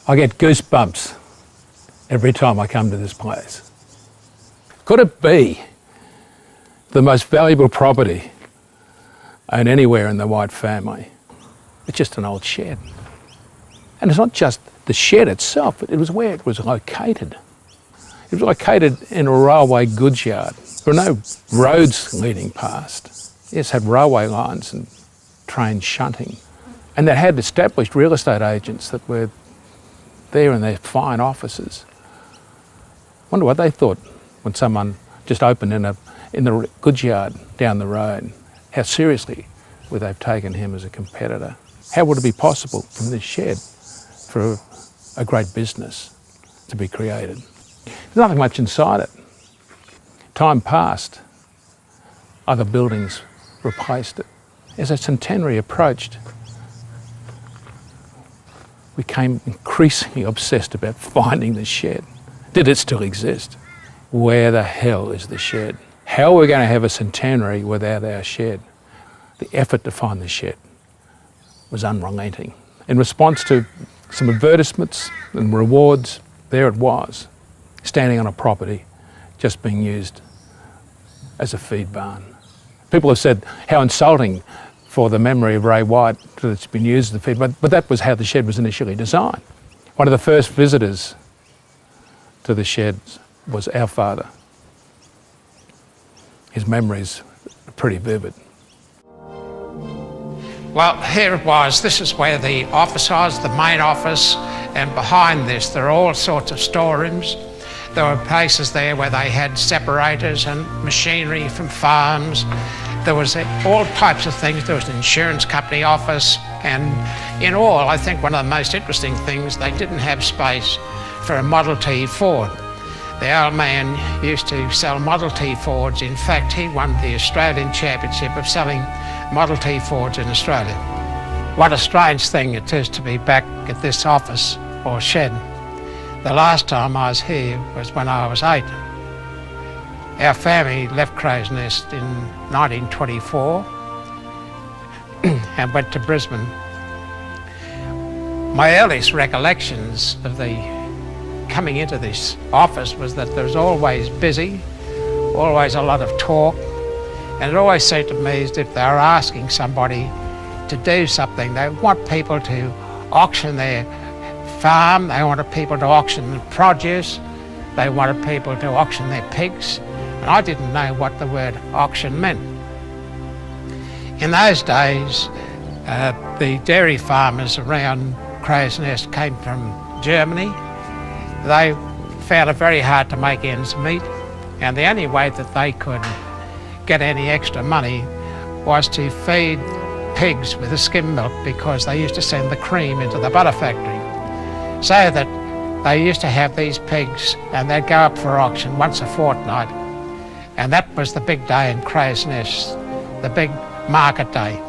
I get goosebumps every time I come to this place. Could it be the most valuable property owned anywhere in the White family? It's just an old shed. And it's not just the shed itself, it was where it was located. It was located in a railway goods yard. There were no roads leading past. It had railway lines and train shunting. And they had established real estate agents that were there in their fine offices. Wonder what they thought when someone just opened in the goods yard down the road. How seriously would they have taken him as a competitor? How would it be possible from this shed for a great business to be created? There's nothing much inside it. Time passed, other buildings replaced it. As a centenary approached, we became increasingly obsessed about finding the shed. Did it still exist? Where the hell is the shed? How are we going to have a centenary without our shed? The effort to find the shed was unrelenting. In response to some advertisements and rewards, there it was, standing on a property just being used as a feed barn. People have said how insulting for the memory of Ray White that it's been used as a feed barn, but that was how the shed was initially designed. One of the first visitors to the shed was our father. His memories are pretty vivid. Well, here it was. This is where the office was, the main office, and behind this there are all sorts of storerooms. There were places there where they had separators and machinery from farms. There was all types of things. There was an insurance company office, and in all, I think one of the most interesting things, they didn't have space for a Model T Ford. The old man used to sell Model T Fords. In fact, he won the Australian Championship of selling Model T Fords in Australia. What a strange thing it is to be back at this office or shed. The last time I was here was when I was 8. Our family left Crow's Nest in 1924 and went to Brisbane. My earliest recollections of the coming into this office was that there was always busy, always a lot of talk, and it always seemed to me as if they were asking somebody to do something. They want people to auction their farm, they wanted people to auction the produce, they wanted people to auction their pigs, and I didn't know what the word auction meant. In those days, the dairy farmers around Crow's Nest came from Germany. They found it very hard to make ends meet, and the only way that they could get any extra money was to feed pigs with the skim milk, because they used to send the cream into the butter factory. So that they used to have these pigs and they'd go up for auction once a fortnight, and that was the big day in Crow's Nest, the big market day.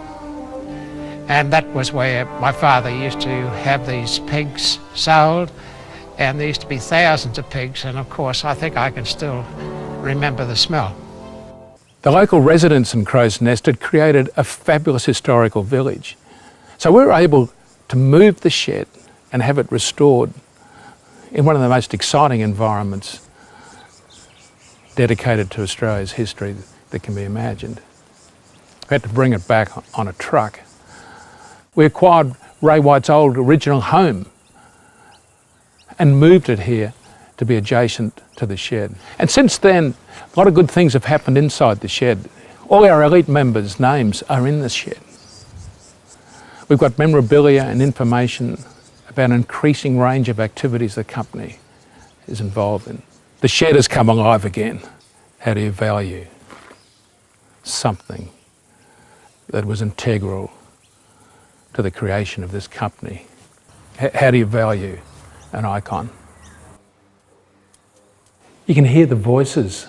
And that was where my father used to have these pigs sold, and there used to be thousands of pigs, and of course I think I can still remember the smell. The local residents in Crow's Nest had created a fabulous historical village. So we were able to move the shed and have it restored in one of the most exciting environments dedicated to Australia's history that can be imagined. We had to bring it back on a truck. We acquired Ray White's old original home and moved it here to be adjacent to the shed. And since then, a lot of good things have happened inside the shed. All our elite members' names are in the shed. We've got memorabilia and information about an increasing range of activities the company is involved in. The shed has come alive again. How do you value something that was integral to the creation of this company? How do you value an icon? You can hear the voices,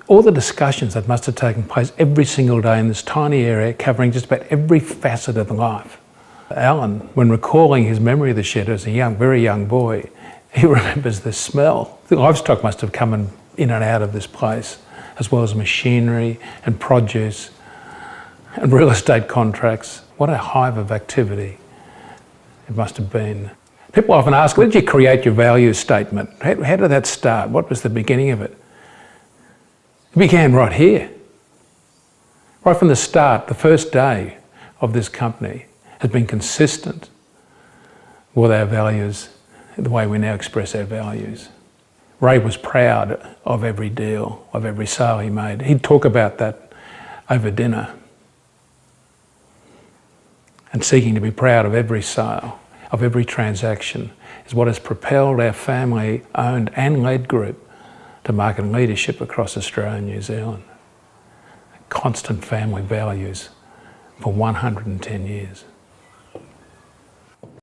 all the discussions that must have taken place every single day in this tiny area covering just about every facet of life. Alan, when recalling his memory of the shed as a very young boy, he remembers the smell. The livestock must have come in and out of this place, as well as machinery and produce and real estate contracts. What a hive of activity it must have been. People often ask, where did you create your values statement? How did that start? What was the beginning of it? It began right here. Right from the start, the first day of this company has been consistent with our values, the way we now express our values. Ray was proud of every deal, of every sale he made. He'd talk about that over dinner. And seeking to be proud of every sale, of every transaction, is what has propelled our family-owned and led group to market leadership across Australia and New Zealand. Constant family values for 110 years.